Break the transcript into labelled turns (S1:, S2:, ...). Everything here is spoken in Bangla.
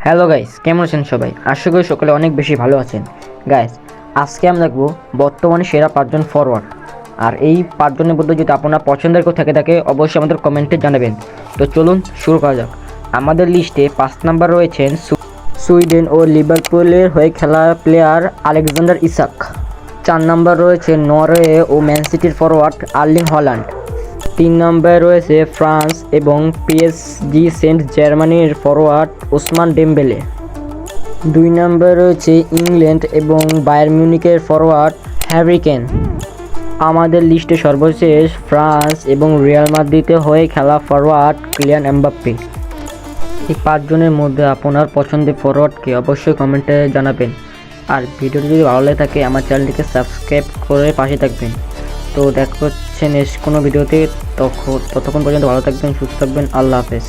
S1: হ্যালো গাইস, কেমন আছেন সবাই? আশা করি সকলে অনেক বেশি ভালো আছেন। গাইস, আজকে আমরা দেখব বর্তমানে সেরা ৫জন ফরওয়ার্ড। আর এই ৫জনের মধ্যে যদি আপনার পছন্দের কেউ থাকে অবশ্যই আমাদের কমেন্টে জানাবেন। তো চলুন শুরু করা যাক। আমাদের লিস্টে ৫ নাম্বার রয়েছেন সুইডেন ও লিভারপুলের হয়ে খেলা প্লেয়ার আলেকজান্ডার ইসাক। ৪ নাম্বার রয়েছে নরওয়ে ও ম্যান সিটির ফরওয়ার্ড আর্লিং হল্যান্ড। ৩ নম্বরে রয়েছে ফ্রান্স এবং পিএসজি সেন্ট জার্মানির ফরওয়ার্ড ওসমান ডেম্বেলে। ২ নম্বরে রয়েছে ইংল্যান্ড এবং বায়ার্ন মিউনিখের ফরওয়ার্ড হ্যারি কেন। আমাদের লিস্টে সর্বশেষ ফ্রান্স এবং রিয়াল মাদ্রিদের হয়ে খেলা ফরওয়ার্ড কিলিয়ান এমবাপ্পে। এই ৫ জনের মধ্যে আপনার পছন্দের ফরওয়ার্ডকে অবশ্যই কমেন্টে জানাবেন। আর ভিডিওটি যদি ভালো লাগে থাকে আমার চ্যানেলটিকে সাবস্ক্রাইব করে পাশে থাকবেন। তো দেখা হচ্ছে নেক্সট কোনো ভিডিওতে। ততক্ষণ পর্যন্ত ভালো থাকবেন, সুস্থ থাকবেন। আল্লাহ হাফেজ।